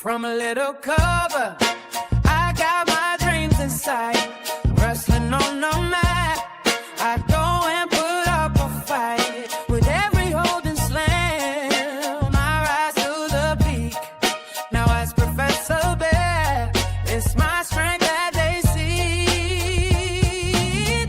From a little cover, I got my dreams inside. Wrestling on the mat, I go and put up a fight. With every hold and slam, I rise to the peak. Now as Professor Bear, it's my strength that they see.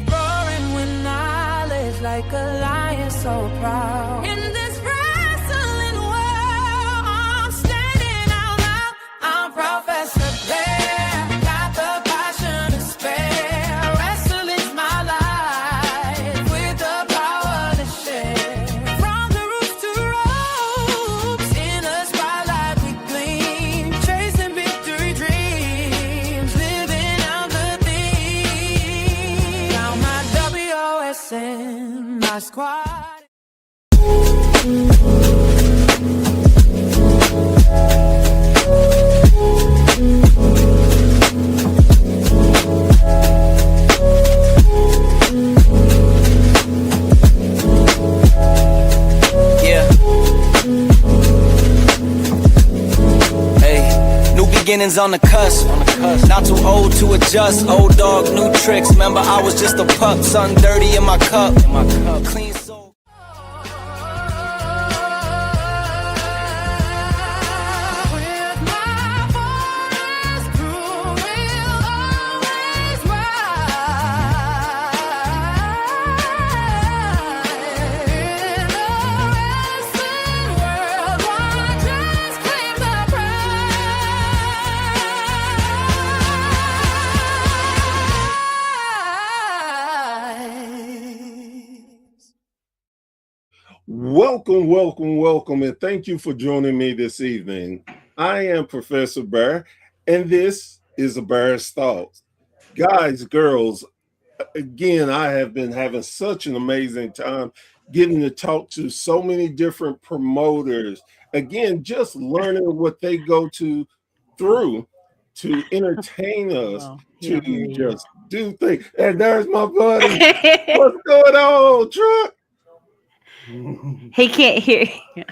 Roaring with knowledge like a lion so proud. In this wrestling world, I'm standing out loud. I'm Professor Bear, got the passion to spare. Wrestling's my life, with the power to share. From the roof to ropes, in the spotlight we gleam. Chasing victory dreams, living out the theme. Now my WOSN, my squad. Yeah. Hey, new beginnings on the cusp. Not too old to adjust. Old dog, new tricks. Remember, I was just a pup. Something dirty in my cup. Clean soul. With my boys crew, we'll always ride. In the wrestling world, watch us claim the prize. Welcome, welcome, welcome, and thank you for joining me this evening. I am Professor Bear, and this is a Bear's Thoughts. Guys, girls, again, I have been having such an amazing time getting to talk to so many different promoters. Again, just learning what they go through to entertain us, to just do things. And there's my buddy. What's going on, Truck? He can't hear you.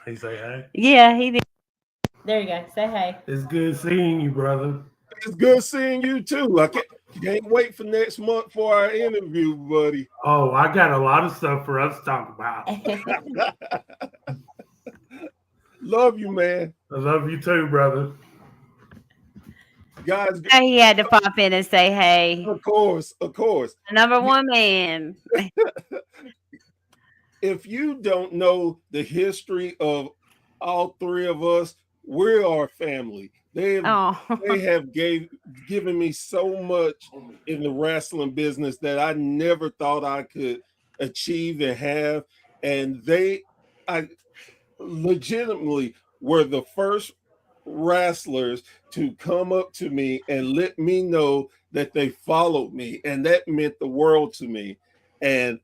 He say, hey, Yeah, he did. There you go. Say hey. it's good seeing you, brother. It's good seeing you too. I can't wait for next month for our interview, buddy. Oh, I got a lot of stuff for us to talk about. Love you, man. I love you too, brother. Guys, He had to pop in and say hey. of course. Number one man. If you don't know the history of all three of us, we're our family. They have given me so much in the wrestling business that I never thought I could achieve and have. And I legitimately were the first wrestlers to come up to me and let me know that they followed me. And that meant the world to me. And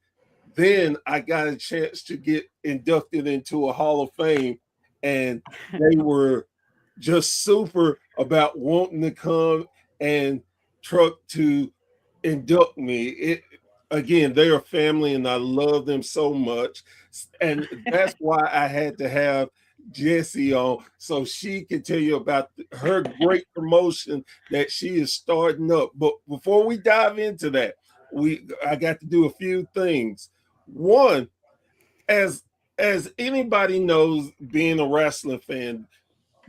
then I got a chance to get inducted into a Hall of Fame, and they were just super about wanting to come and Truck to induct me. Again, they're a family, and I love them so much, and that's why I had to have Jessie on so she can tell you about her great promotion that she is starting up. But before we dive into that, I got to do a few things. One, as anybody knows, being a wrestling fan,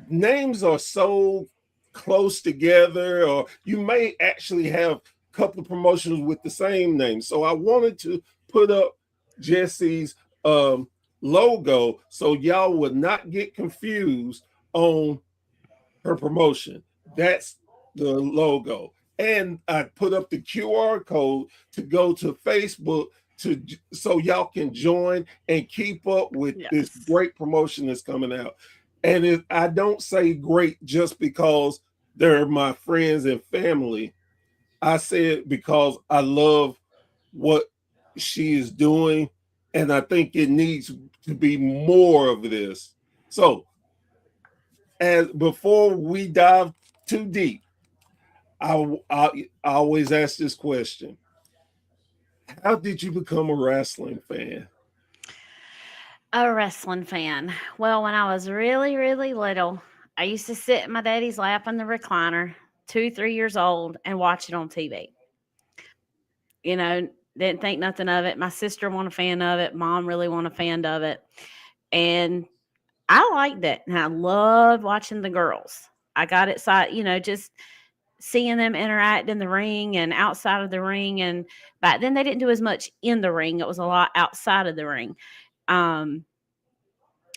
names are so close together, or you may actually have a couple of promotions with the same name. So I wanted to put up Jessie's logo so y'all would not get confused on her promotion. That's the logo. And I put up the QR code to go to Facebook so y'all can join and keep up with this great promotion that's coming out. And I don't say great just because they're my friends and family. I say it because I love what she is doing, and I think it needs to be more of this. So, before we dive too deep, I always ask this question: how did you become a wrestling fan? A wrestling fan. Well, when I was really, really little, I used to sit in my daddy's lap in the recliner, 2, 3 years old, and watch it on TV. You know, didn't think nothing of it. My sister wasn't a fan of it. Mom really wasn't a fan of it. And I liked it. And I loved watching the girls. I got excited, just seeing them interact in the ring and outside of the ring. And back then they didn't do as much in the ring. It was a lot outside of the ring. And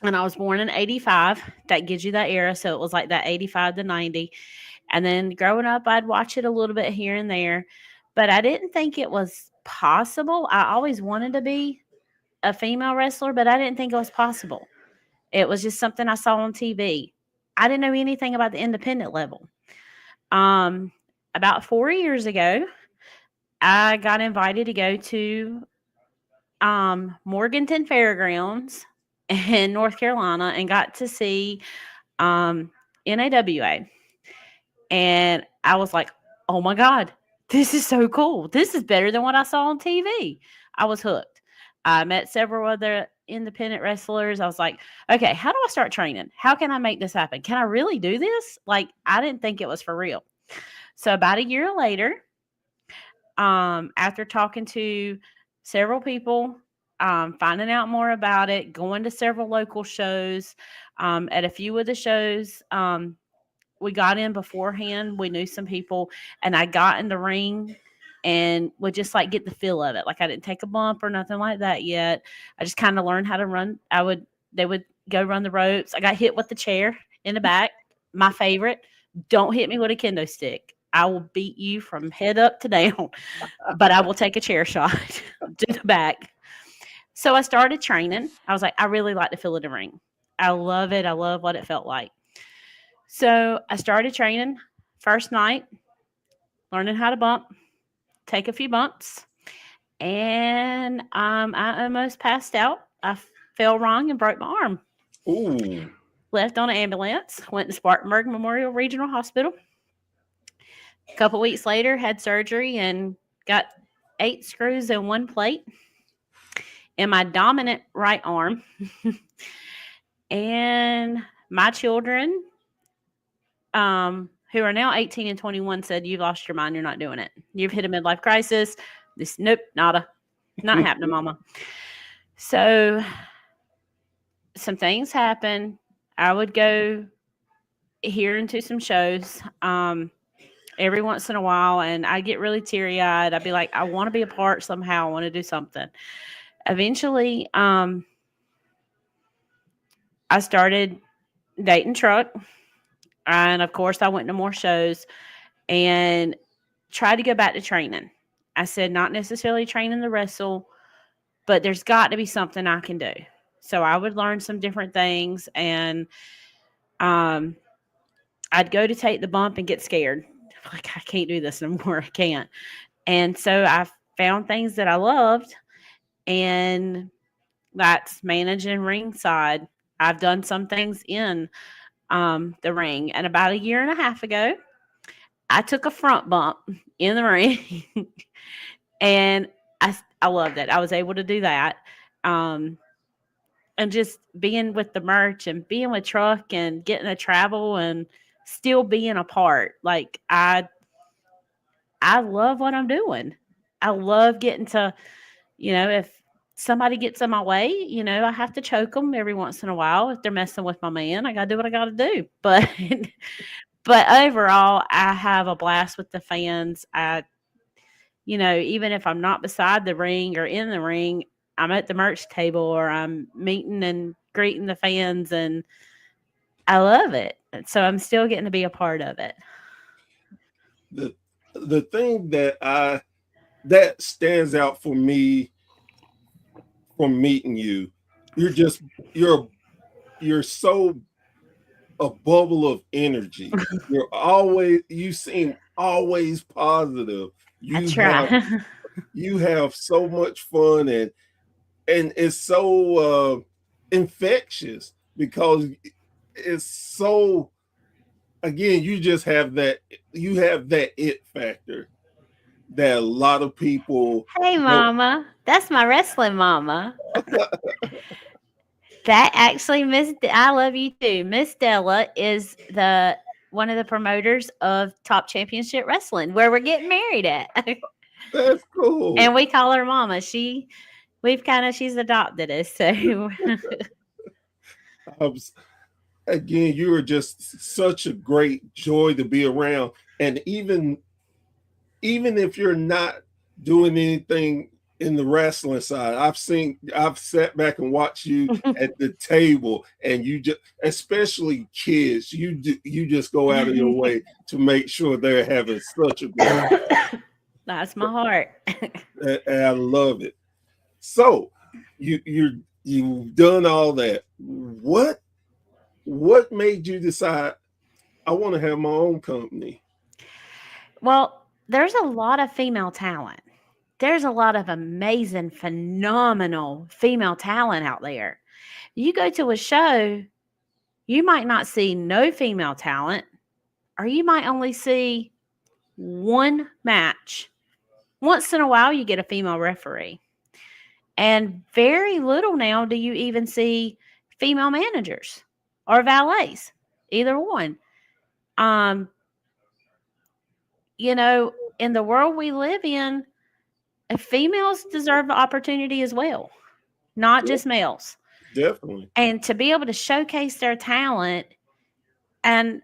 I was born in 85. That gives you that era. So it was like that 85 to 90. And then growing up, I'd watch it a little bit here and there. But I didn't think it was possible. I always wanted to be a female wrestler, but I didn't think it was possible. It was just something I saw on TV. I didn't know anything about the independent level. About 4 years ago, I got invited to go to Morganton Fairgrounds in North Carolina and got to see NAWA. And I was like, oh my God, this is so cool. This is better than what I saw on TV. I was hooked. I met several other independent wrestlers. I was like, okay, how do I start training? How can I make this happen? Can I really do this? Like, I didn't think it was for real. So about a year later, after talking to several people, finding out more about it, going to several local shows, at a few of the shows, we got in beforehand. We knew some people, and I got in the ring and would just like get the feel of it. Like I didn't take a bump or nothing like that yet. I just kind of learned how to run. They would go run the ropes. I got hit with the chair in the back. My favorite, don't hit me with a kendo stick. I will beat you from head up to down, but I will take a chair shot to the back. So I started training. I was like, I really like the feel of the ring. I love it. I love what it felt like. So I started training. First night, learning how to bump, take a few bumps, and I almost passed out. I fell wrong and broke my arm. Ooh. Left on an ambulance, went to Spartanburg Memorial Regional Hospital. A couple weeks later, had surgery and got 8 screws in one plate in my dominant right arm. And my children, who are now 18 and 21, said, you've lost your mind. You're not doing it. You've hit a midlife crisis. Nope, nada. Not happening, mama. So some things happen. I would go here into some shows every once in a while, and I get really teary-eyed. I'd be like, I want to be a part somehow. I want to do something. Eventually, I started dating Truck. And of course, I went to more shows and tried to go back to training. I said, not necessarily training to wrestle, but there's got to be something I can do. So I would learn some different things, and I'd go to take the bump and get scared. Like, I can't do this anymore. I can't. And so I found things that I loved, and that's managing ringside. I've done some things in the ring. And about 1.5 years ago, I took a front bump in the ring and I loved it. I was able to do that. And just being with the merch and being with Truck and getting to travel and still being a part. Like I love what I'm doing. I love getting to, if somebody gets in my way, I have to choke them every once in a while. If they're messing with my man, I got to do what I got to do. But overall, I have a blast with the fans. Even if I'm not beside the ring or in the ring, I'm at the merch table or I'm meeting and greeting the fans, and I love it. So I'm still getting to be a part of it. The thing that stands out for me from meeting you, you're so a bubble of energy. You seem always positive. You have so much fun, and it's so infectious because it's so, again, you have that it factor that a lot of people. Hey, mama. That's my wrestling mama. That actually, I love you too. Miss Della is one of the promoters of Top Championship Wrestling, where we're getting married at. That's cool. And we call her Mama. She's adopted us. So Again, you are just such a great joy to be around. And even if you're not doing anything in the wrestling side, I've sat back and watched you at the table, and you just, especially kids, you just go out of your way to make sure they're having such a good time. that's my heart. And I love it. So you've done all that. What made you decide I want to have my own company? Well, there's a lot of female talent. There's a lot of amazing, phenomenal female talent out there. You go to a show, you might not see no female talent, or you might only see one match. Once in a while, you get a female referee. And very little now do you even see female managers or valets, either one. In the world we live in, females deserve the opportunity as well, not just males. Definitely. And to be able to showcase their talent, and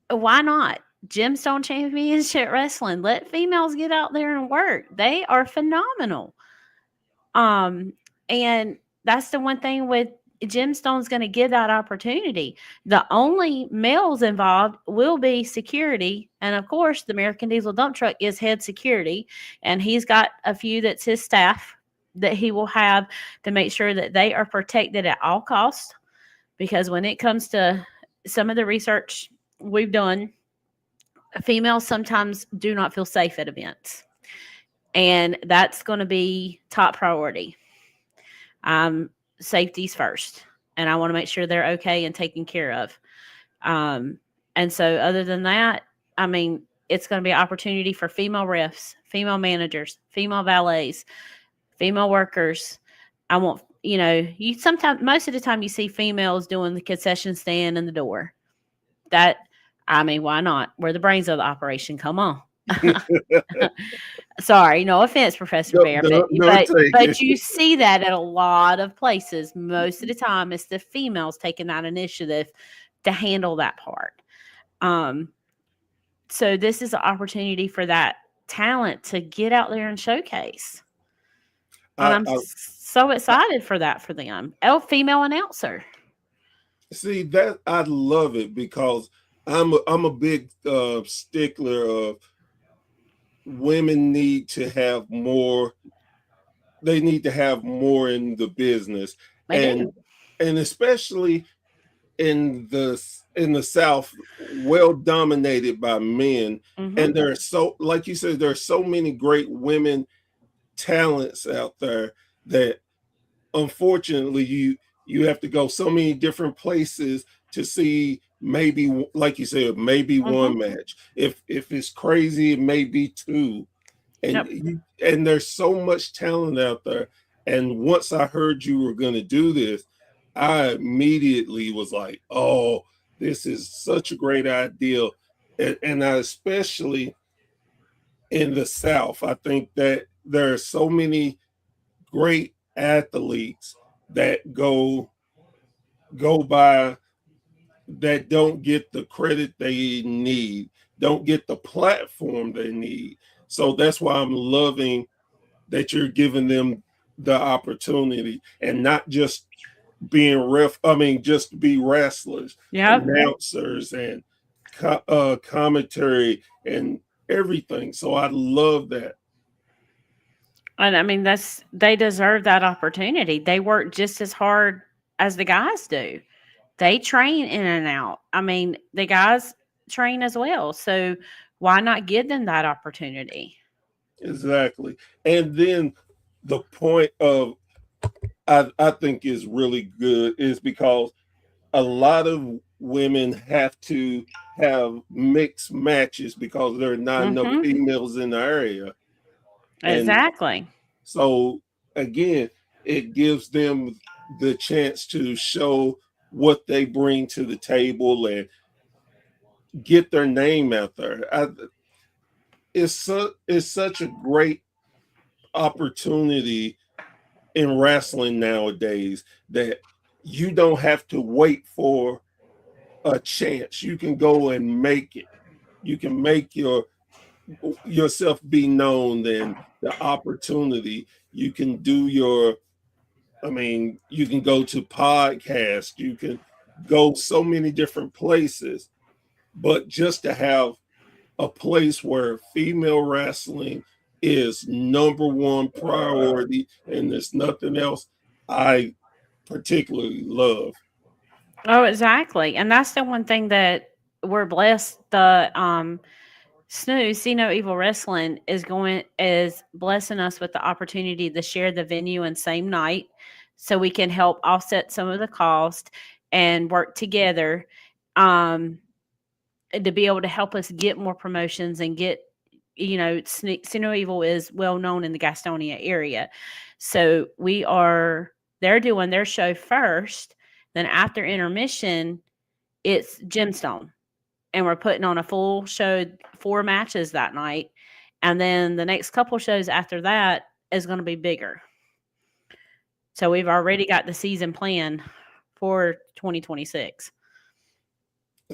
why not? Gemstone Championship Wrestling. Let females get out there and work. They are phenomenal. And that's the one thing with Gemstone's going to give that opportunity. The only males involved will be security. And of course, the American Diesel dump truck is head security. And he's got a few that's his staff that he will have to make sure that they are protected at all costs. Because when it comes to some of the research we've done, females sometimes do not feel safe at events. And that's going to be top priority. Safety's first. And I want to make sure they're okay and taken care of. And so other than that, I mean, it's going to be an opportunity for female refs, female managers, female valets, female workers. I want, you sometimes, most of the time you see females doing the concession stand and the door. Why not? We're the brains of the operation. Come on. Sorry, no offense, Professor Bear, but you see that at a lot of places. Most of the time, it's the females taking that initiative to handle that part. So this is an opportunity for that talent to get out there and showcase. And I'm so excited for that for them. Female announcer. See that I love it because I'm a big stickler of women need to have more. They need to have more in the business, and especially in the South, well dominated by men. Mm-hmm. And there are so, like you said, there are so many great women talents out there that unfortunately you have to go so many different places to see. Maybe, like you said, maybe one match. If it's crazy, it may be two. And and there's so much talent out there. And once I heard you were going to do this, I immediately was like, oh, this is such a great idea. And I especially in the South, I think that there are so many great athletes that go by that don't get the credit they need, don't get the platform they need. So that's why I'm loving that you're giving them the opportunity and not just being just be wrestlers, announcers, and commentary and everything. So I love that. And I mean, they deserve that opportunity. They work just as hard as the guys do. They train in and out. I mean, the guys train as well. So why not give them that opportunity? Exactly. And then the point of I think is really good is because a lot of women have to have mixed matches because there are not enough females in the area. Exactly. And so again, it gives them the chance to show what they bring to the table and get their name out there. It's such a great opportunity in wrestling nowadays that you don't have to wait for a chance. You can go and make it. You can make yourself be known. Then the opportunity. You can do you can go to podcasts. You can go so many different places. But just to have a place where female wrestling is number one priority and there's nothing else, I particularly love. Oh, exactly. And that's the one thing that we're blessed. The SNU, See No Evil Wrestling, is blessing us with the opportunity to share the venue and same night, so we can help offset some of the cost and work together to be able to help us get more promotions and get, See No Evil is well known in the Gastonia area. So they're doing their show first. Then after intermission, it's Gemstone. And we're putting on a full show, 4 matches that night. And then the next couple shows after that is going to be bigger. So we've already got the season plan for 2026.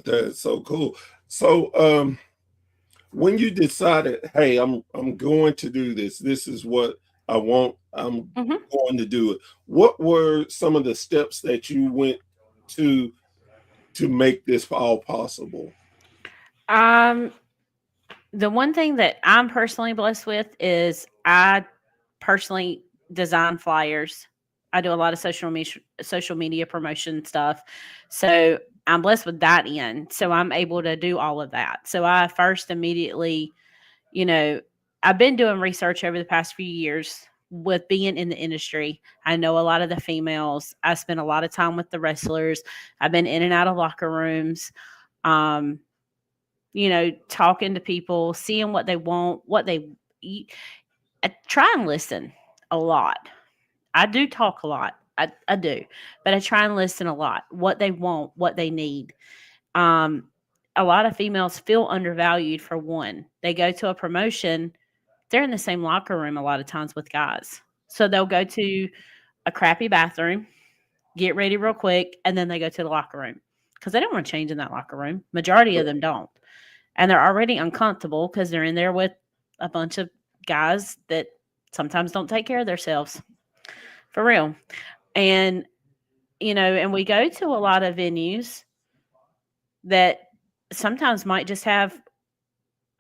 That's so cool. So when you decided, hey, I'm going to do this, this is what I want, I'm going to do it, what were some of the steps that you went to make this all possible? The one thing that I'm personally blessed with is I personally design flyers. I do a lot of social media promotion stuff. So I'm blessed with that end. So I'm able to do all of that. So I first immediately, I've been doing research over the past few years with being in the industry. I know a lot of the females. I spend a lot of time with the wrestlers. I've been in and out of locker rooms. Talking to people, seeing what they want, what they eat. I try and listen a lot. I do talk a lot. I do, but I try and listen a lot. What they want, what they need. A lot of females feel undervalued. For one, they go to a promotion, they're in the same locker room a lot of times with guys. So they'll go to a crappy bathroom, get ready real quick, and then they go to the locker room because they don't want to change in that locker room. Majority of them don't. And they're already uncomfortable because they're in there with a bunch of guys that sometimes don't take care of themselves. For real. And, and we go to a lot of venues that sometimes might just have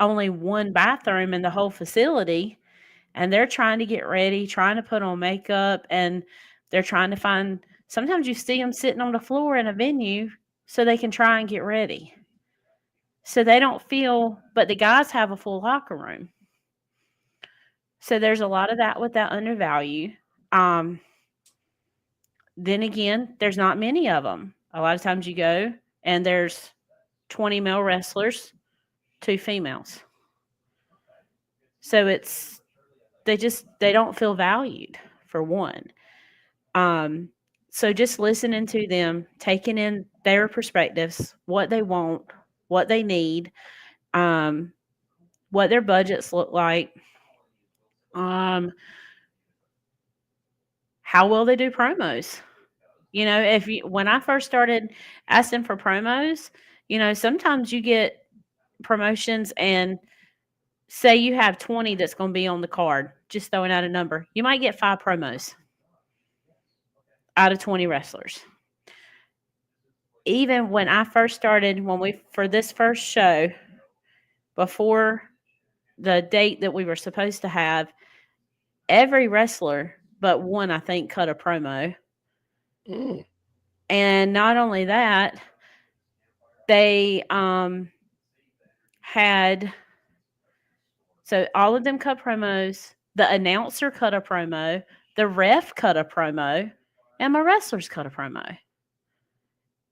only one bathroom in the whole facility. And they're trying to get ready, trying to put on makeup, and they're trying to find, sometimes you see them sitting on the floor in a venue so they can try and get ready. So they don't feel, but the guys have a full locker room. So there's a lot of that with that undervalue. Then again, there's not many of them. A lot of times you go and there's 20 male wrestlers, 2 females. So they don't feel valued, for one. So just listening to them, taking in their perspectives, what they want, what they need, what their budgets look like, how well they do promos. When I first started asking for promos, sometimes you get promotions and say you have 20 that's going to be on the card, just throwing out a number. You might get 5 promos out of 20 wrestlers. Even when I first started, for this first show, before the date that we were supposed to have, every wrestler but one, I think, cut a promo. And not only that, they had, so all of them cut promos. The announcer cut a promo. The ref cut a promo. And my wrestlers cut a promo.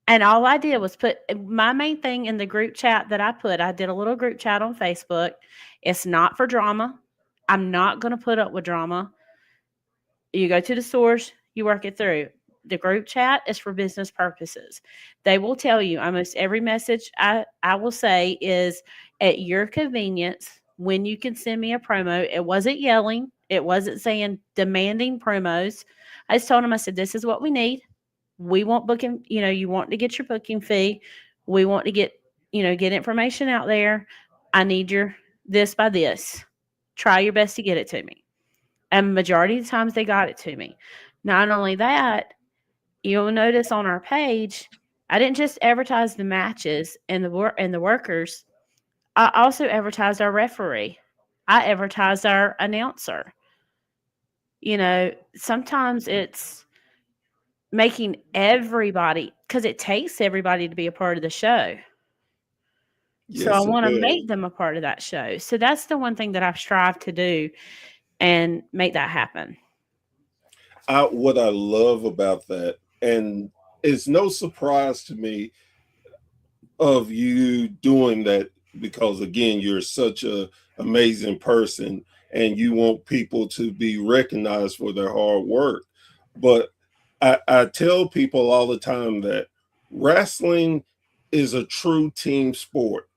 And all I did was put my main thing in the group chat that I did a little group chat on Facebook. It's not for drama. I'm not going to put up with drama. You go to the source, you work it through. the group chat is for business purposes. They will tell you almost every message I will say is at your convenience when you can send me a promo. It wasn't yelling. It wasn't saying demanding promos. I just told them, I said, this is what we need. We want booking, you want to get your booking fee. We want to get, get information out there. I need your this by this. Try your best to get it to me. And majority of the times they got it to me. Not only that, you'll notice on our page, I didn't just advertise the matches and the workers. I also advertised our referee. I advertised our announcer. Sometimes it's making everybody, because it takes everybody to be a part of the show. So I want to make them a part of that show. So that's the one thing that I've strived to do and make that happen. What I love about that, and it's no surprise to me of you doing that, because again, you're such a amazing person and you want people to be recognized for their hard work. But I tell people all the time that wrestling is a true team sport.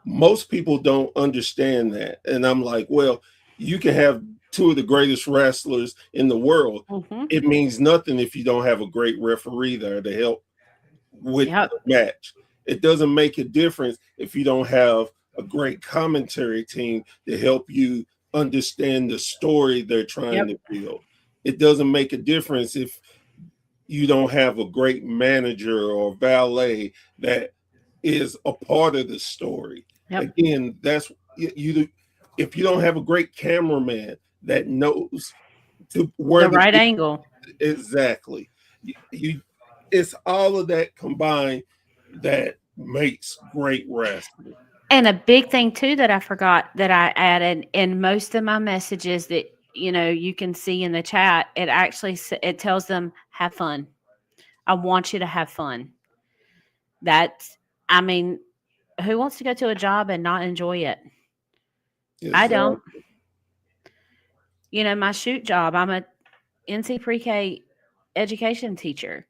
Most people don't understand that. And I'm like, well, you can have two of the greatest wrestlers in the world. Mm-hmm. It means nothing if you don't have a great referee there to help with the match. It doesn't make a difference if you don't have a great commentary team to help you understand the story they're trying to build. It doesn't make a difference if you don't have a great manager or valet that is a part of the story. Again, that's you. If you don't have a great cameraman that knows where the right angle, exactly, it's all of that combined that makes great wrestling. And a big thing too that I forgot that I added in most of my messages that you can see in the chat, it tells them have fun. I want you to have fun. Who wants to go to a job and not enjoy it? Exactly. I don't. My shoot job, I'm a NC pre-K education teacher.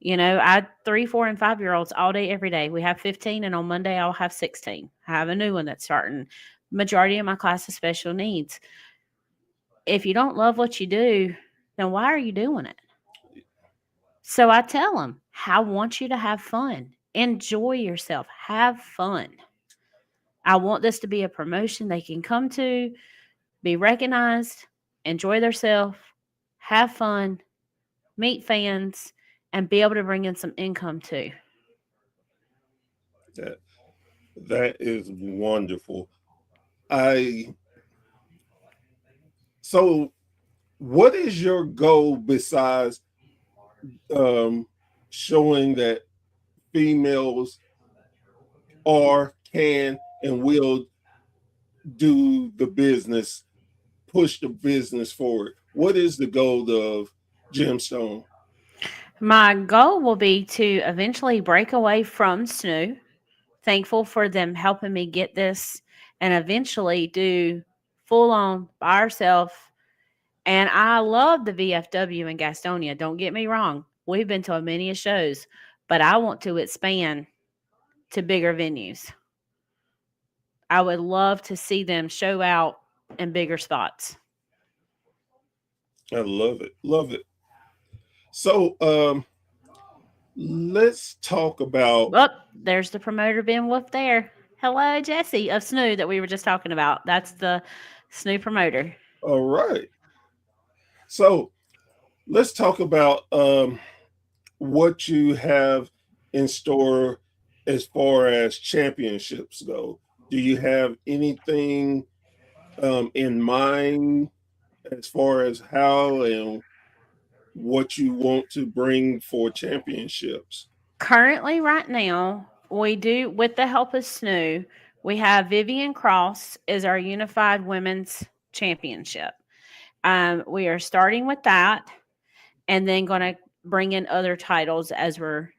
I had 3, 4, and 5-year-olds all day, every day. We have 15, and on Monday I'll have 16. I have a new one that's starting. Majority of my class is special needs. If you don't love what you do, then why are you doing it? So I tell them, I want you to have fun. Enjoy yourself. Have fun. I want this to be a promotion they can come to, be recognized, enjoy themselves, have fun, meet fans, and be able to bring in some income too. That is wonderful. So what is your goal besides showing that females can and will do the business, push the business forward? What is the goal of Gemstone? My goal will be to eventually break away from SNU. Thankful for them helping me get this, and eventually do full on by ourselves. And I love the VFW in Gastonia. Don't get me wrong. We've been to many shows, but I want to expand to bigger venues. I would love to see them show out in bigger spots. I love it. Love it. So let's talk about. Oh, there's the promoter Ben Wolf there. Hello, Jesse of SNU that we were just talking about. That's the SNU promoter. All right. So let's talk about what you have in store as far as championships go. Do you have anything in mind as far as how and what you want to bring for championships? Currently, right now, we do, with the help of SNU, we have Vivian Cross is our Unified Women's Championship. We are starting with that, and then going to bring in other titles as we're.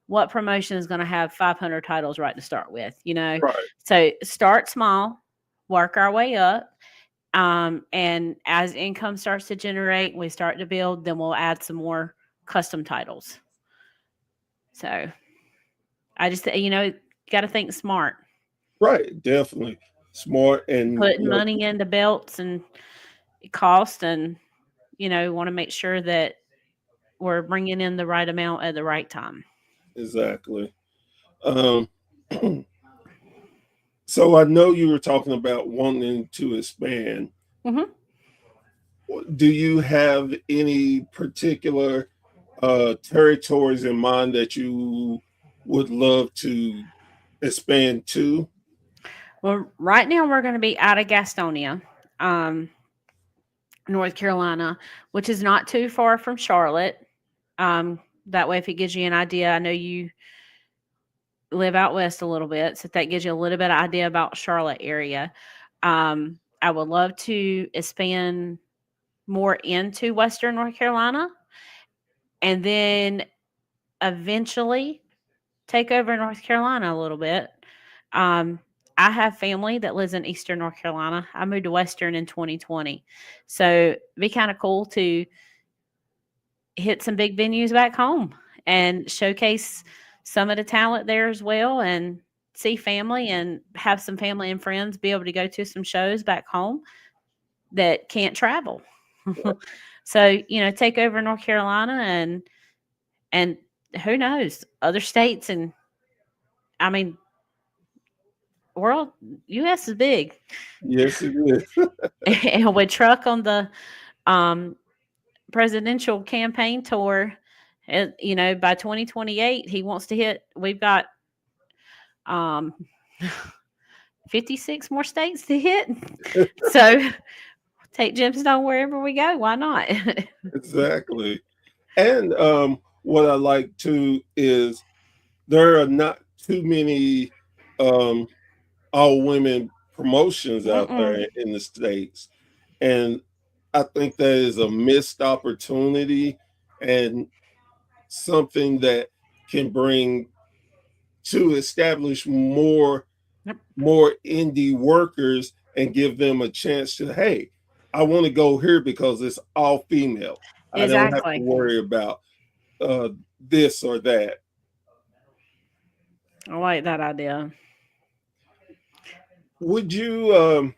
What promotion is going to have 500 titles right to start with? Right. So start small, work our way up, and as income starts to generate, we start to build. Then we'll add some more custom titles. So I just, got to think smart. Right, definitely smart and Putting money into belts and cost, and want to make sure that we're bringing in the right amount at the right time. exactly. So I know you were talking about wanting to expand. Mm-hmm. Do you have any particular territories in mind that you would love to expand to? Well, right now we're going to be out of Gastonia, North Carolina, which is not too far from Charlotte. That way, if it gives you an idea, I know you live out west a little bit, so that gives you a little bit of idea about Charlotte area. I would love to expand more into Western North Carolina, and then eventually take over North Carolina a little bit. I have family that lives in Eastern North Carolina. I moved to Western in 2020. So it'd be kind of cool to hit some big venues back home and showcase some of the talent there as well, and see family and have some family and friends be able to go to some shows back home that can't travel. So, take over North Carolina, and who knows, other states. And I mean, world, US is big. Yes, it is. And with Truck on the presidential campaign tour, by 2028 he wants to hit, we've got 56 more states to hit. So take Gemstone wherever we go. Why not? Exactly. And what I like too is there are not too many all women promotions out there in the States. And I think that is a missed opportunity and something that can bring to establish more indie workers and give them a chance to, hey, I want to go here because it's all female. I don't have to Exactly. worry about this or that. I like that idea. Would you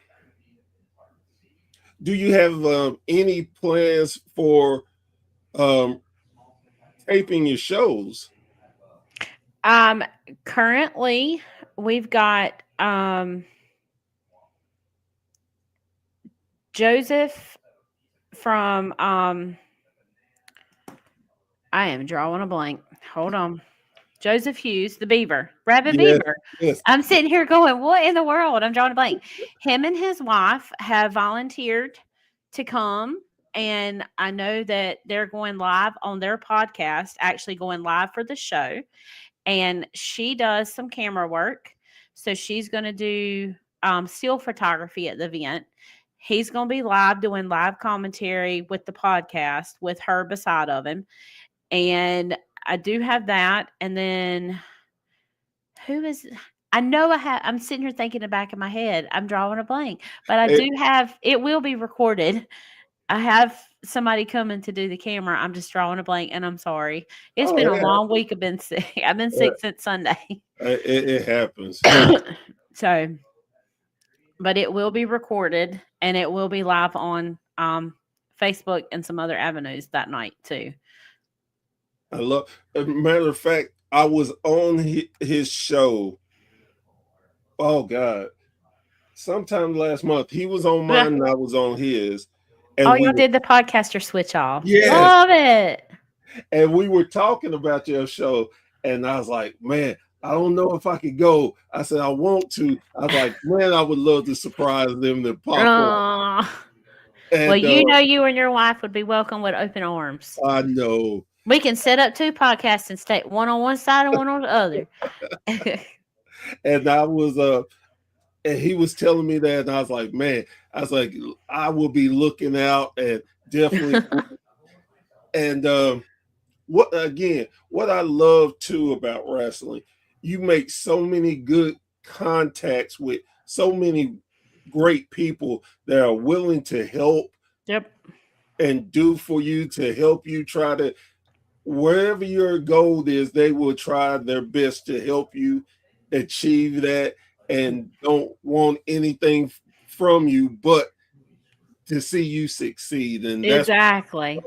do you have any plans for um, taping your shows? Currently we've got Joseph from I am drawing a blank. Hold on. Joseph Hughes, the Beaver, Rabbit Yes, Beaver. yes. I'm sitting here going, what in the world? I'm drawing a blank. Him and his wife have volunteered to come, and I know that they're going live on their podcast, actually going live for the show. And she does some camera work. So she's going to do still photography at the event. He's going to be live doing live commentary with the podcast with her beside of him. And I do have that. And then who is, I know I'm sitting here thinking in the back of my head, I'm drawing a blank, but I do have, it will be recorded. I have somebody coming to do the camera. I'm just drawing a blank, and I'm sorry. It's been a long week. I've been sick. I've been sick since Sunday. It happens. So, but it will be recorded, and it will be live on Facebook and some other avenues that night too. I love. As a matter of fact, I was on his show. Oh God, sometime last month he was on mine and I was on his. And you did the podcaster switch off. Yes. Love it. And we were talking about your show, and I was like, man, I don't know if I could go. I said, I want to. I was like, man, I would love to surprise them to pop up. And, well, you and your wife would be welcome with open arms. I know. We can set up 2 podcasts and stay one on one side and one on the other. And I was and he was telling me that, and I was like, man, I will be looking out and definitely. And what I love too about wrestling, you make so many good contacts with so many great people that are willing to help. Yep. And do for you, to help you try to wherever your goal is, they will try their best to help you achieve that, and don't want anything from you but to see you succeed. And that's Exactly.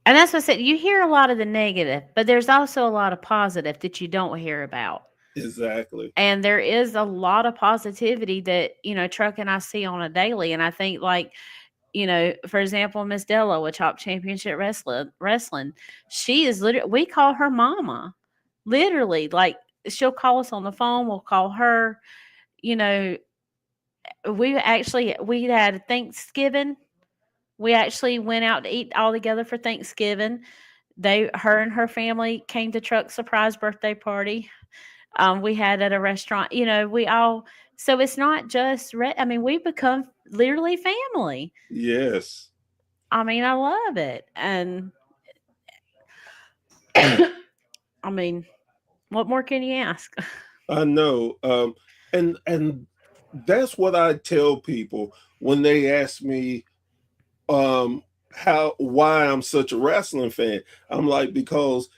And that's what I said. You hear a lot of the negative, but there's also a lot of positive that you don't hear about. exactly. And there is a lot of positivity that, Truck and I see on a daily. And I think, like, for example, Miss Della with Top Championship Wrestling, she is literally, we call her mama. Literally, like, she'll call us on the phone, we'll call her. You know, we had Thanksgiving. We actually went out to eat all together for Thanksgiving. Her and her family came to Truck's surprise birthday party. We had at a restaurant. We all. So it's not just. I mean, we become literally family. Yes. I mean, I love it, and I mean, what more can you ask? I know. And that's what I tell people when they ask me why I'm such a wrestling fan. I'm like, because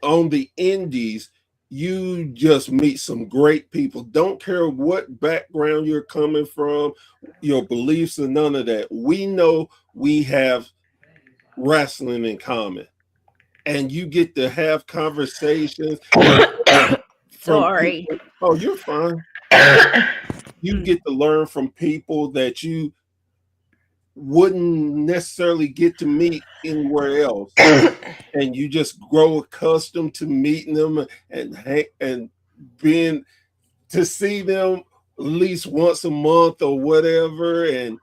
on the indies, you just meet some great people. Don't care what background you're coming from, your beliefs, and none of that. We know we have wrestling in common, and you get to have conversations from Sorry. people. Oh, you're fine. You get to learn from people that you wouldn't necessarily get to meet anywhere else, and you just grow accustomed to meeting them and being to see them at least once a month or whatever. And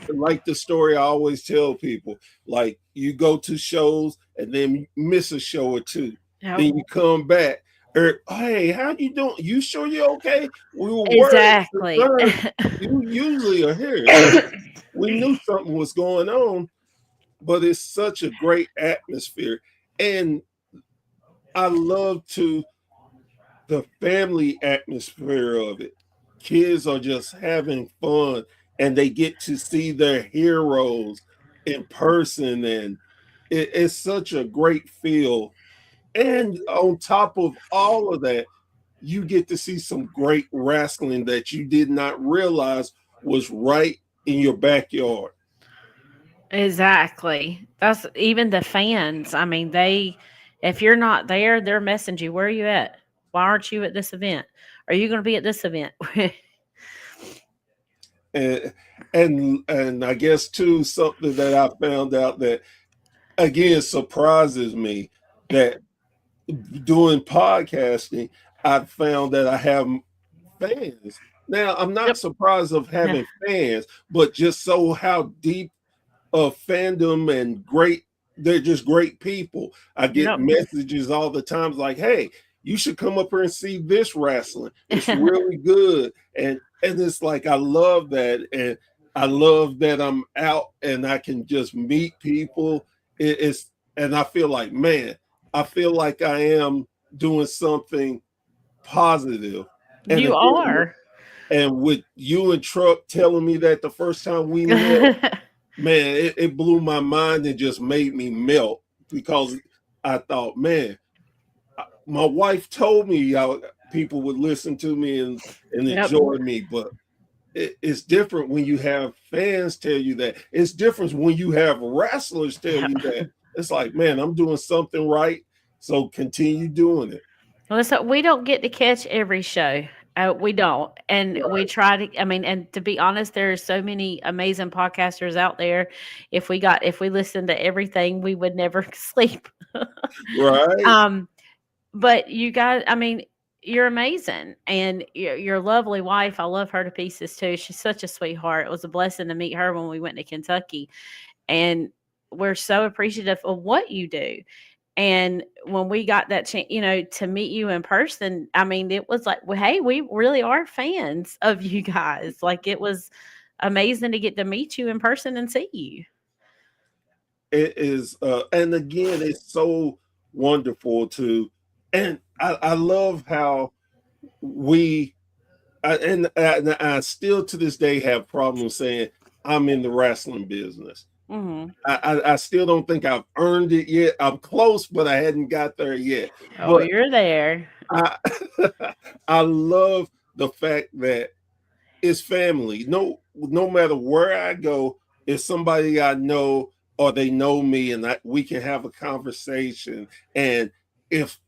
like the story I always tell people, like, you go to shows and then you miss a show or two, Yep. then you come back, hey, how you doing? You sure you're okay? We were Exactly. worried. You usually are here. So we knew something was going on, but it's such a great atmosphere. And I love the family atmosphere of it. Kids are just having fun, and they get to see their heroes in person, and it's such a great feel. And on top of all of that, you get to see some great wrestling that you did not realize was right in your backyard. Exactly. That's even the fans. I mean, if you're not there, they're messaging you. Where are you at? Why aren't you at this event? Are you going to be at this event? And I guess too, something that I found out that again surprises me, that doing podcasting, I found that I have fans. Now I'm not Yep. surprised of having fans, but just so how deep of fandom and great, they're just great people. I get Yep. messages all the time like, hey, you should come up here and see this wrestling. It's really good. And it's like, I love that. And I love that I'm out and I can just meet people. And I feel like, man, I feel like I am doing something positive. And You again, are. and with you and Truck telling me that the first time we met, man, it blew my mind and just made me melt, because I thought, man, my wife told me y'all people would listen to me and Yep. enjoy me, but it's different when you have fans tell you that. It's different when you have wrestlers tell you that. It's like, man, I'm doing something right, so continue doing it. Well, so we don't get to catch every show. We don't, and we try to. I mean, and to be honest, there are so many amazing podcasters out there. If we listened to everything, we would never sleep. Right. But you guys, I mean, you're amazing, and your lovely wife. I love her to pieces too. She's such a sweetheart. It was a blessing to meet her when we went to Kentucky, and we're so appreciative of what you do. And when we got that chance, to meet you in person, I mean, it was like, well, hey, we really are fans of you guys. Like, it was amazing to get to meet you in person and see you. It is, and again, it's so wonderful and I love how and I still to this day have problems saying I'm in the wrestling business. I still don't think I've earned it yet. I'm close, but I hadn't got there yet. Oh, But you're there. I I love the fact that it's family. No matter where I go, it's somebody I know or they know me, and we can have a conversation. And if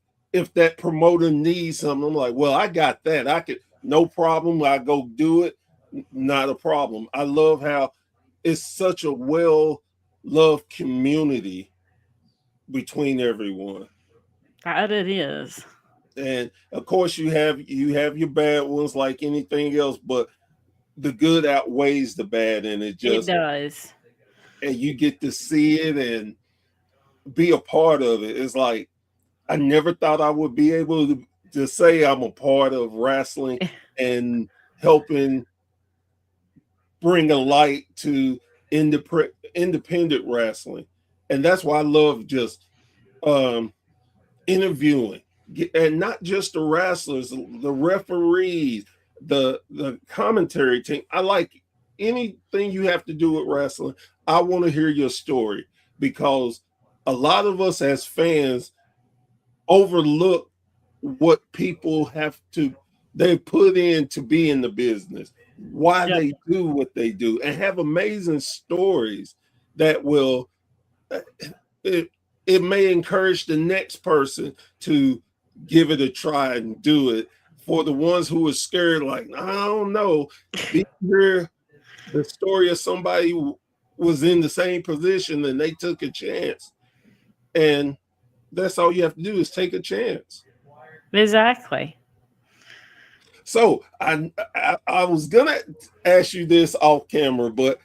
that promoter needs something, I'm like, well, I got that. I could, no problem. I go do it. Not a problem. I love how it's such a well loved community between everyone. That it is. And of course, you have your bad ones like anything else, but the good outweighs the bad, and It does. and you get to see it and be a part of it. It's like I never thought I would be able to say I'm a part of wrestling and helping bring a light to independent wrestling. And that's why I love just interviewing, and not just the wrestlers, the referees, the commentary team. I like anything you have to do with wrestling. I want to hear your story, because a lot of us as fans overlook what people they put in to be in the business, why they do what they do, and have amazing stories that will it may encourage the next person to give it a try and do it. For the ones who are scared, like, I don't know, hear the story of somebody who was in the same position and they took a chance. And that's all you have to do is take a chance. Exactly. So I was gonna ask you this off camera, but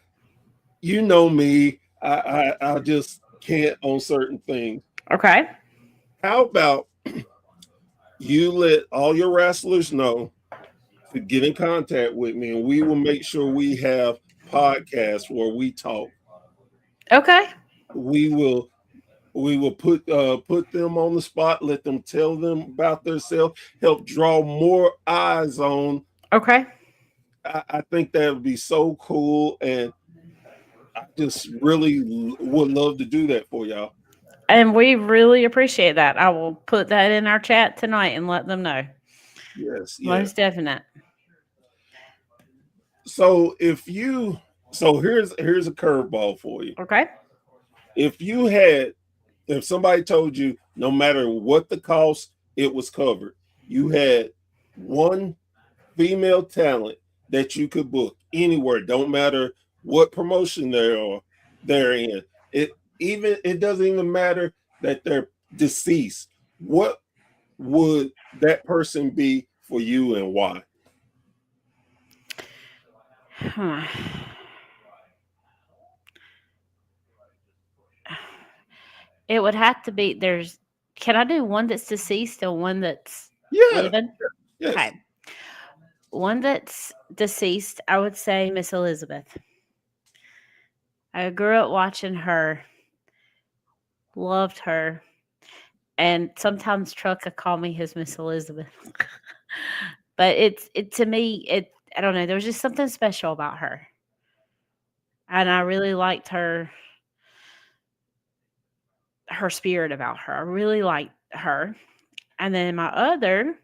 you know me, I just can't on certain things. Okay. How about you let all your wrestlers know to get in contact with me, and we will make sure we have podcasts where we talk. Okay. We will put them on the spot, let them tell them about themselves, help draw more eyes on. Okay. I think that would be so cool, and I just really would love to do that for y'all. And we really appreciate that. I will put that in our chat tonight and let them know. Yes, yes. Most definite. So here's a curveball for you. Okay. If somebody told you no matter what the cost, it was covered, you had one female talent that you could book anywhere, don't matter what promotion they're in. It doesn't even matter that they're deceased. What would that person be for you, and why? It would have to be can I do one that's deceased and one that's living? Yes. Okay. One that's deceased, I would say Miss Elizabeth. I grew up watching her, loved her, and sometimes Truck could call me his Miss Elizabeth. But to me, I don't know, there was just something special about her. And I really liked her spirit about her. I really liked her. And then my other,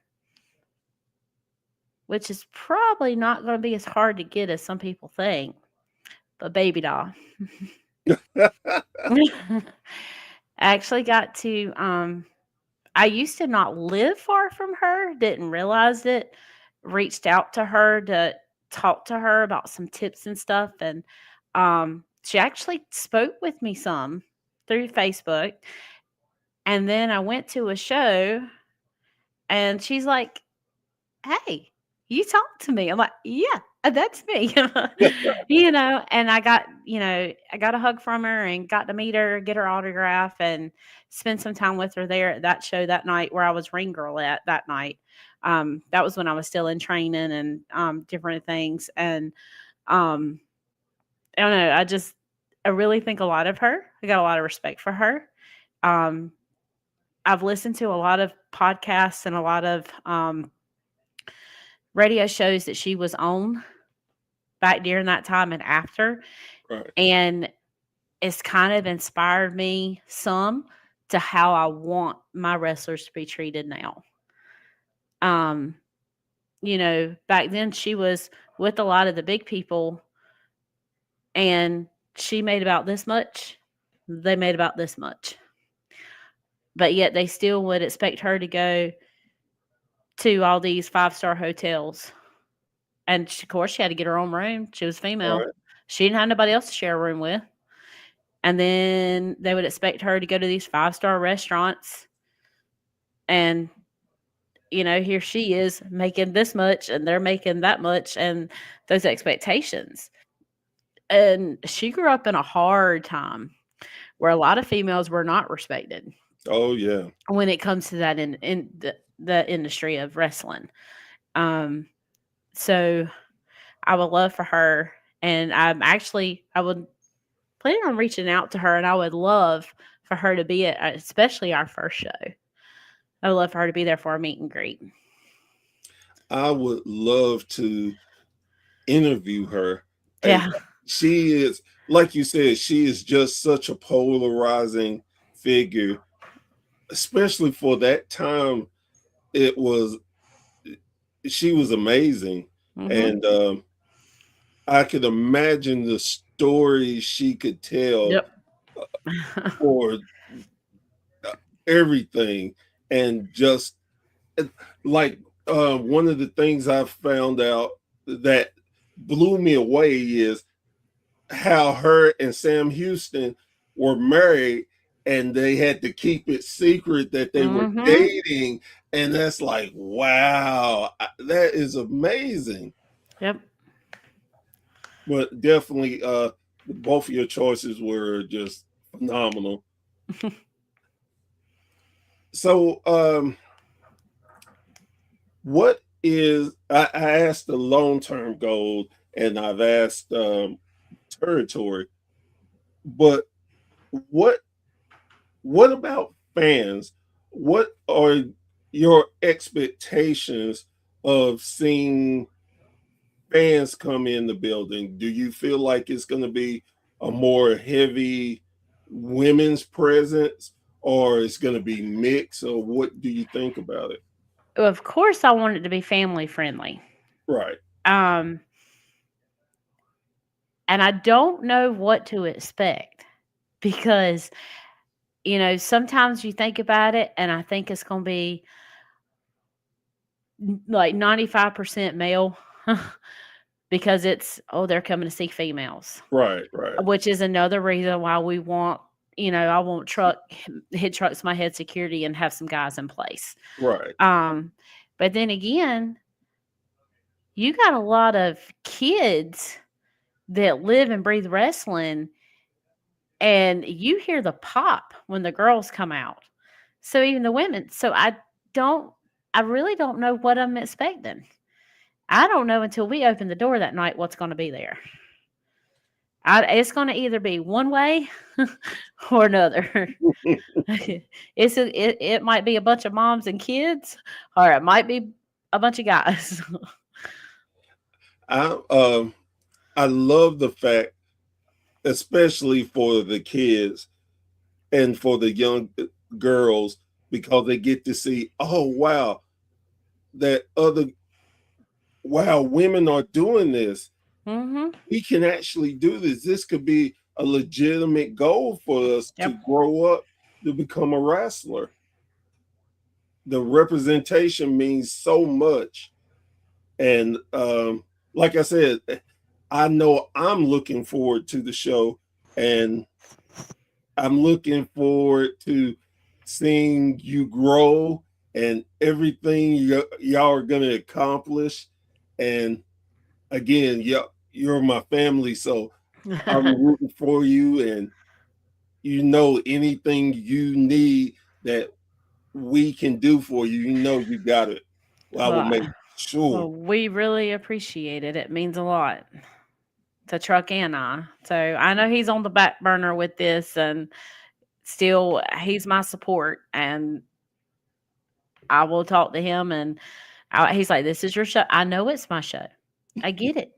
which is probably not going to be as hard to get as some people think, but Baby Doll. I actually got to I used to not live far from her, didn't realize it, reached out to her to talk to her about some tips and stuff, and she actually spoke with me some through Facebook. And then I went to a show and she's like, "Hey, you talk to me." I'm like, "Yeah, that's me." And I got a hug from her and got to meet her, get her autograph, and spend some time with her there at that show that night where I was ring girl at that night. That was when I was still in training and different things. And I don't know, I really think a lot of her. I got a lot of respect for her. I've listened to a lot of podcasts and a lot of radio shows that she was on back during that time and after. Right. And it's kind of inspired me some to how I want my wrestlers to be treated now. Back then she was with a lot of the big people and she made about this much. They made about this much. But yet they still would expect her to go to all these 5-star hotels. And of course, she had to get her own room. She was female. Right. She didn't have nobody else to share a room with. And then they would expect her to go to these 5-star restaurants. And, here she is making this much and they're making that much and those expectations. And she grew up in a hard time where a lot of females were not respected. Oh yeah. When it comes to that in the industry of wrestling. So I would love for her, and I would plan on reaching out to her, and I would love for her to be at, especially our first show. I would love for her to be there for a meet and greet. I would love to interview her. Yeah. She is, like you said, she is just such a polarizing figure, especially for that time. She was amazing. Mm-hmm. And I could imagine the stories she could tell. Yep. For everything. And just like one of the things I found out that blew me away is how her and Sam Houston were married and they had to keep it secret that they were dating. And that's like, wow, that is amazing. Yep. But definitely both of your choices were just phenomenal. So what is, I asked the long-term goal and I've asked territory, but what about fans? What are your expectations of seeing fans come in the building? Do you feel like it's going to be a more heavy women's presence, or it's going to be mixed, or what do you think about it? Of course, I want it to be family friendly. Right. And I don't know what to expect because, sometimes you think about it and I think it's going to be like 95% male because they're coming to see females. Right. Which is another reason why we want, I want head trucks, my head security and have some guys in place. Right. But then again, you got a lot of kids that live and breathe wrestling and you hear the pop when the girls come out. So even the women. So I really don't know what I'm expecting. I don't know until we open the door that night what's going to be there. It's going to either be one way or another. It might be a bunch of moms and kids, or it might be a bunch of guys. I love the fact, especially for the kids and for the young girls, because they get to see, oh wow, women are doing this. Mm-hmm. We can actually do this. This could be a legitimate goal for us to grow up to become a wrestler. The representation means so much. And like I said, I know I'm looking forward to the show, and I'm looking forward to seeing you grow and everything y'all are going to accomplish. And again, you're my family, so I'm rooting for you, and anything you need that we can do for you, you got it. I will make sure. Well, we really appreciate it. It means a lot to Truck and I. So I know he's on the back burner with this, and still he's my support, and I will talk to him, and he's like, this is your show. I know it's my show. I get it.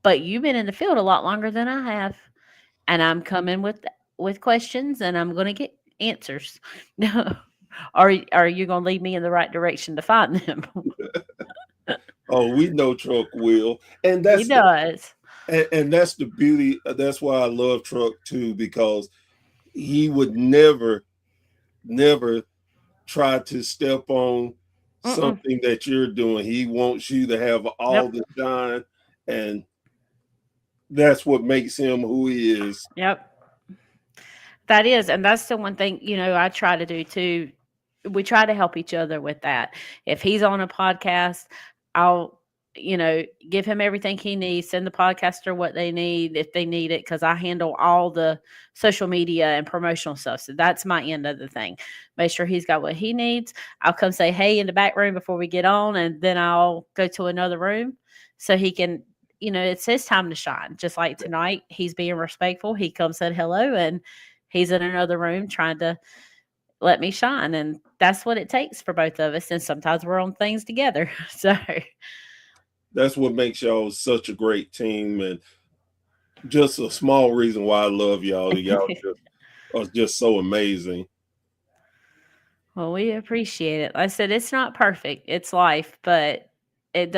But you've been in the field a lot longer than I have. and I'm coming with questions, and I'm going to get answers. Are you going to lead me in the right direction to find them? Oh, we know Truck will, and He does. and that's the beauty. That's why I love Truck too, because he would never try to step on something that you're doing. He wants you to have all the shine, and that's what makes him who he is. Yep. That is, and that's the one thing, I try to do too. We try to help each other with that. If he's on a podcast, I'll, give him everything he needs, send the podcaster what they need if they need it, because I handle all the social media and promotional stuff. So that's my end of the thing. Make sure he's got what he needs. I'll come say, hey, in the back room before we get on, and then I'll go to another room so he can, it's his time to shine. Just like tonight, he's being respectful. He comes, said hello, and he's in another room trying to let me shine. And that's what it takes for both of us. And sometimes we're on things together. So that's what makes y'all such a great team. And just a small reason why I love y'all. Y'all are just so amazing. Well, we appreciate it. Like I said, it's not perfect. It's life, but it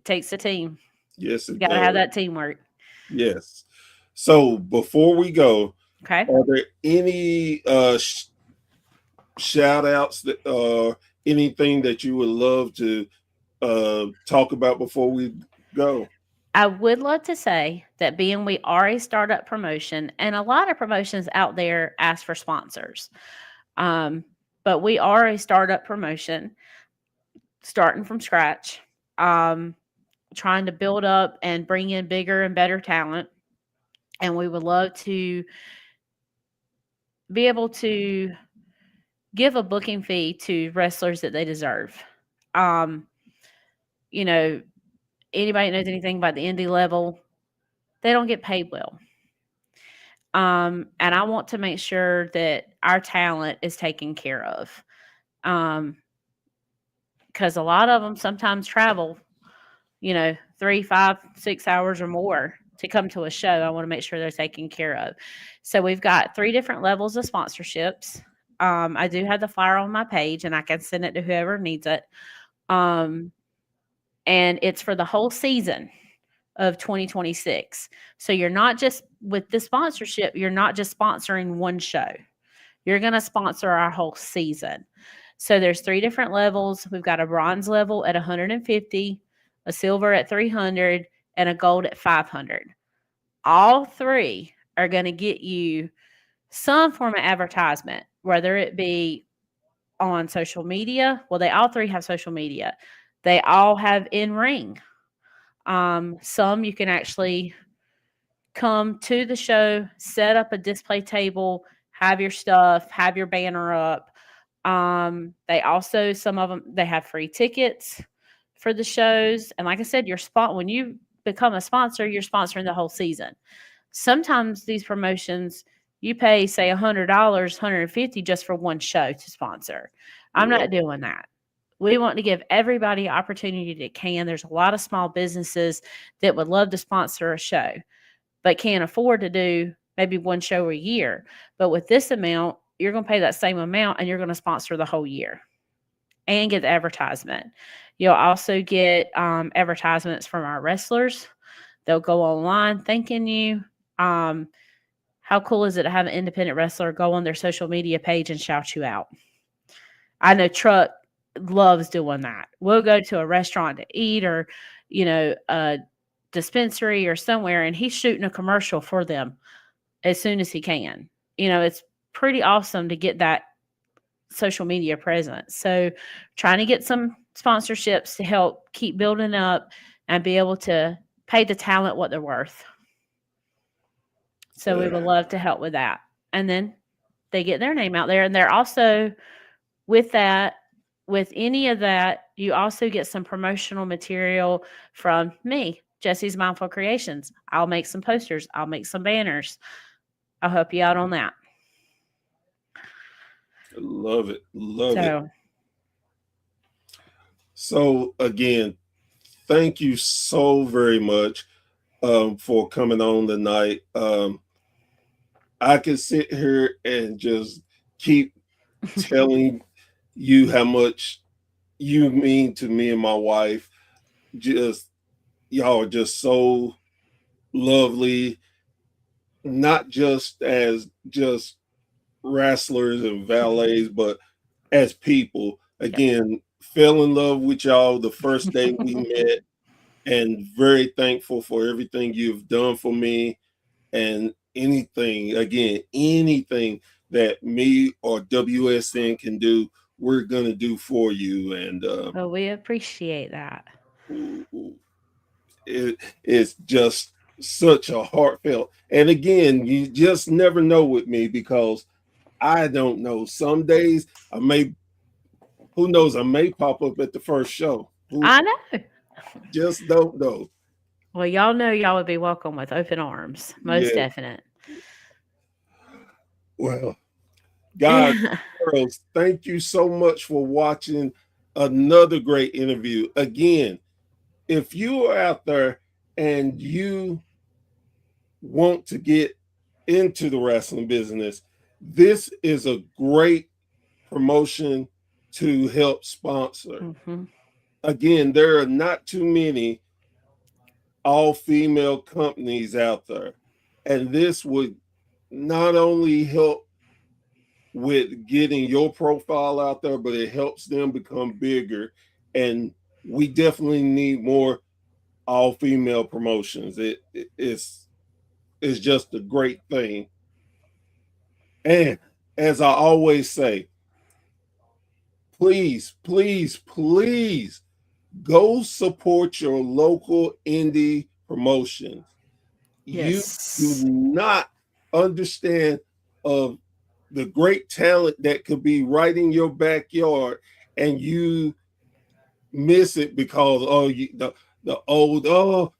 takes a team. Yes, it You got to have that teamwork. Yes. So before we go, okay, are there any shout outs that anything that you would love to talk about before we go? I would love to say that being we are a startup promotion, and a lot of promotions out there ask for sponsors. But we are a startup promotion, starting from scratch, trying to build up and bring in bigger and better talent. And we would love to be able to give a booking fee to wrestlers that they deserve. Anybody knows anything about the indie level, they don't get paid well. And I want to make sure that our talent is taken care of. Because a lot of them sometimes travel, 3, 5, 6 hours or more to come to a show. I want to make sure they're taken care of. So we've got 3 different levels of sponsorships. I do have the flyer on my page, and I can send it to whoever needs it. And it's for the whole season of 2026. So you're not just with the sponsorship, you're not just sponsoring one show. You're going to sponsor our whole season. So there's 3 different levels. We've got a bronze level at 150, a silver at 300, and a gold at 500. All 3 are going to get you some form of advertisement, whether it be on social media. Well, they all 3 have social media. They all have in-ring. Some you can actually come to the show, set up a display table, have your stuff, have your banner up. They also, some of them, they have free tickets for the shows. And like I said, when you become a sponsor, you're sponsoring the whole season. Sometimes these promotions, you pay, say, $100, $150 just for one show to sponsor. I'm not doing that. We want to give everybody an opportunity that can. There's a lot of small businesses that would love to sponsor a show, but can't afford to do maybe one show a year. But with this amount, you're going to pay that same amount, and you're going to sponsor the whole year and get the advertisement. You'll also get advertisements from our wrestlers. They'll go online thanking you. How cool is it to have an independent wrestler go on their social media page and shout you out? I know Truck loves doing that. We'll go to a restaurant to eat, or, a dispensary or somewhere, and he's shooting a commercial for them as soon as he can. It's pretty awesome to get that social media presence. So trying to get some sponsorships to help keep building up and be able to pay the talent what they're worth. So we would love to help with that. And then they get their name out there. And they're also, with any of that, you also get some promotional material from me, Jesse's Mindful Creations. I'll make some posters. I'll make some banners. I'll help you out on that. Love it. It. So again, thank you so very much. for coming on tonight. I could sit here and just keep telling you how much you mean to me and my wife. Just y'all are just so lovely, not just as just wrestlers and valets, but as people. Again, fell in love with y'all the first day we met, and very thankful for everything you've done for me, and anything that me or WSN can do, we're gonna do for you. And Well, we appreciate that. it's just such a heartfelt. And again, you just never know with me, because I don't know. Some days who knows, I may pop up at the first show. I know. Just don't know. Well, y'all know y'all would be welcome with open arms. Most Yeah. definite. Well, guys, girls, thank you so much for watching another great interview. Again, if you are out there and you want to get into the wrestling business, this is a great promotion to help sponsor. Again, there are not too many all-female companies out there, and this would not only help with getting your profile out there, but it helps them become bigger. And we definitely need more all-female promotions. It's just a great thing. And as I always say, please, please, please go support your local indie promotions. Yes. You do not understand of the great talent that could be right in your backyard, and you miss it because the old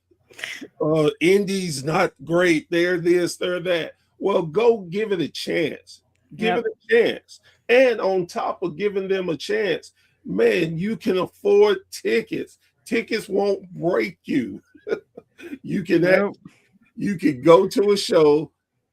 indie's not great. They're this, they're that. Well, go give it a chance. Give it a chance. And on top of giving them a chance, man, you can afford tickets. Tickets won't break you. You can you can go to a show,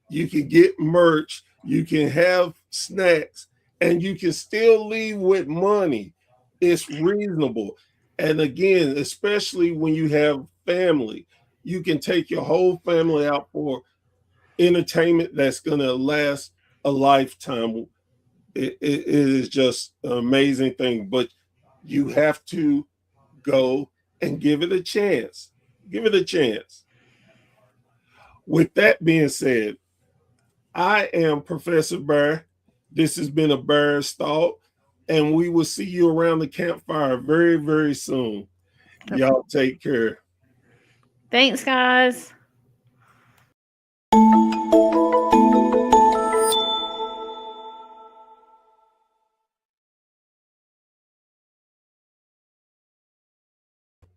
you can get merch, you can have snacks, and you can still leave with money. It's reasonable. And again, especially when you have family, you can take your whole family out for entertainment that's going to last a lifetime. It is just an amazing thing, but you have to go and give it a chance. Give it a chance. With that being said, I am Professor Bear. This has been a Bear's Thought, and we will see you around the campfire very, very soon. Y'all take care. Thanks, guys.